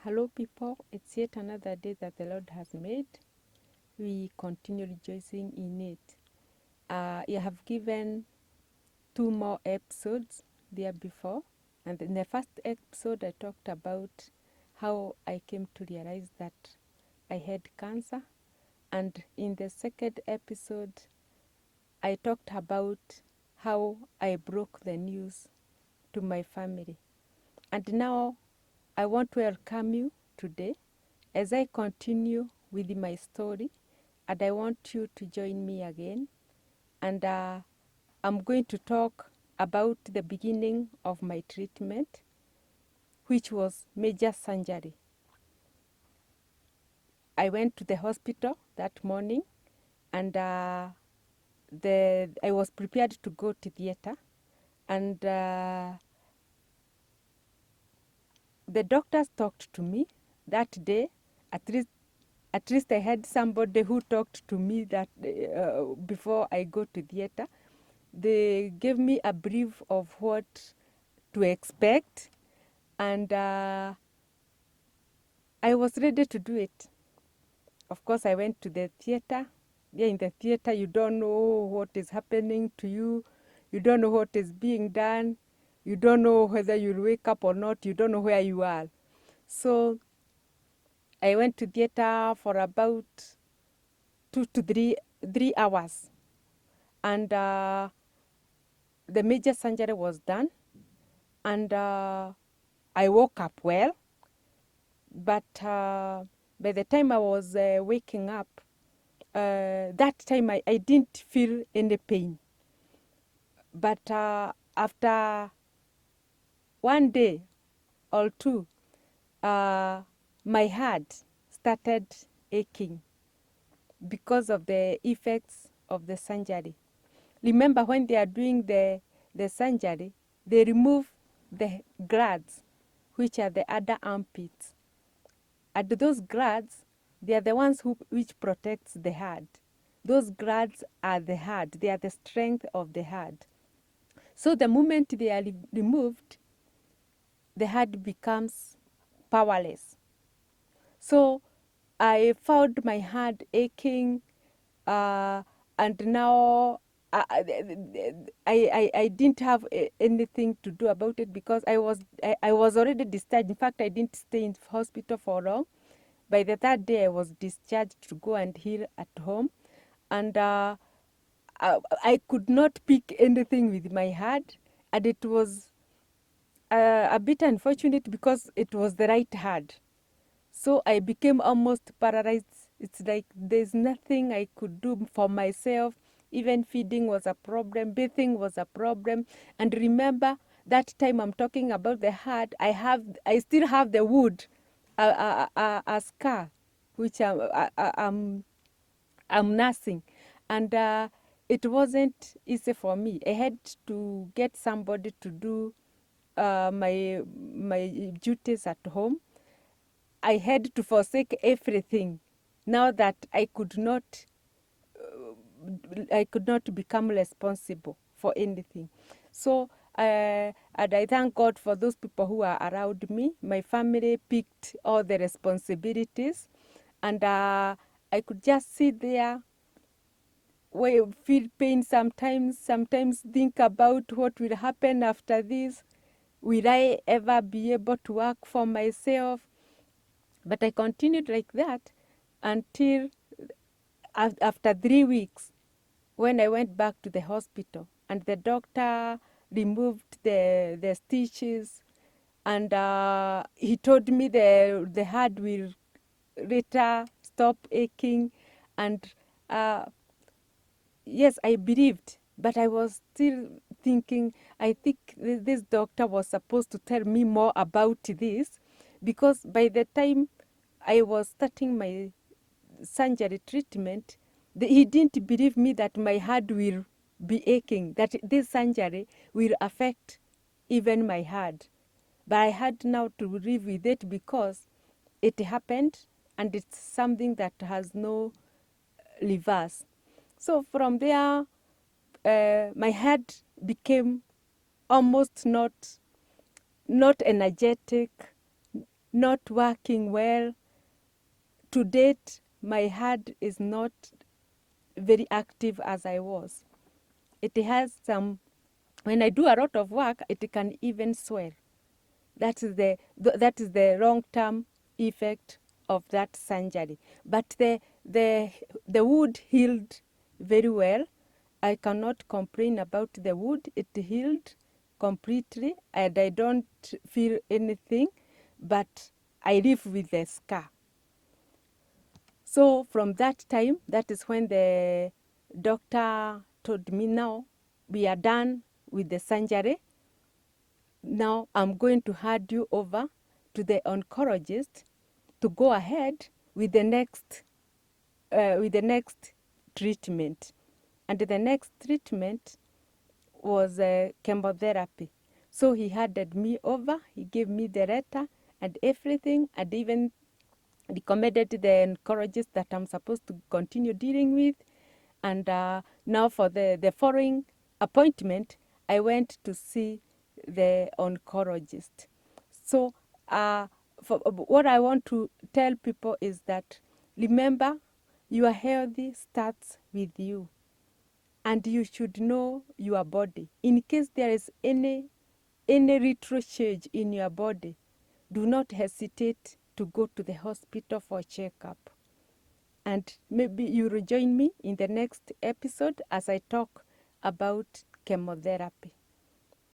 Hello, people. It's yet another day that the Lord has made. We continue rejoicing in it. I have given two more episodes there before. And in the first episode, I talked about how I came to realize that I had cancer. And in the second episode, I talked about how I broke the news to my family. And now I want to welcome you today as I continue with my story, and I want you to join me again. And I'm going to talk about the beginning of my treatment, which was major surgery. I went to the hospital that morning, and I was prepared to go to theater, and the doctors talked to me that day. At least I had somebody who talked to me that before I go to theater. They gave me a brief of what to expect, and I was ready to do it. Of course, I went to the theater. Yeah, in the theater, you don't know what is happening to you. You don't know what is being done. You don't know whether you'll wake up or not. You don't know where you are. So I went to theater for about 2 to 3 hours, and the major surgery was done, and I woke up well, but by the time I was waking up, that time I didn't feel any pain. But after one day or two, my heart started aching because of the effects of the surgery. Remember, when they are doing the surgery, they remove the glands, which are the other armpits. And those glands, they are the ones which protects the heart. Those glands are the heart. They are the strength of the heart. So the moment they are removed, the heart becomes powerless. So I found my heart aching, and now I didn't have anything to do about it because I was already discharged. In fact, I didn't stay in hospital for long. By the third day, I was discharged to go and heal at home, and I could not pick anything with my heart, and it was a bit unfortunate because it was the right hand. So I became almost paralyzed. It's like there's nothing I could do for myself. Even feeding was a problem, bathing was a problem. And remember, that time I'm talking about the heart, I still have the wound, a scar, which I'm nursing. And it wasn't easy for me. I had to get somebody to do my duties at home. I had to forsake everything now that I could not become responsible for anything. So and I thank God for those people who are around me. My family picked all the responsibilities, and I could just sit there, feel pain sometimes think about what will happen after this. Will I ever be able to work for myself? But I continued like that until after 3 weeks, when I went back to the hospital, and the doctor removed the stitches, and he told me the heart will later stop aching. And yes, I believed, but I was still thinking, I think this doctor was supposed to tell me more about this, because by the time I was starting my surgery treatment, he didn't believe me that my heart will be aching, that this surgery will affect even my heart. But I had now to live with it because it happened, and it's something that has no reverse. So from there, my head became almost not energetic, not working well. To date, my heart is not very active as I was. It has some, when I do a lot of work, it can even swell. That is the long-term effect of that surgery. But the wound healed very well. I cannot complain about the wound. It healed completely, and I don't feel anything, but I live with the scar. So from that time, that is when the doctor told me, now we are done with the surgery. Now I'm going to hand you over to the oncologist to go ahead with the next treatment. And the next treatment was chemotherapy. So he handed me over, he gave me the letter and everything, and even recommended the oncologist that I'm supposed to continue dealing with. And now for the following appointment, I went to see the oncologist. So what I want to tell people is that, remember, your healthy starts with you. And you should know your body. In case there is any retro change in your body, do not hesitate to go to the hospital for checkup. And maybe you will join me in the next episode as I talk about chemotherapy.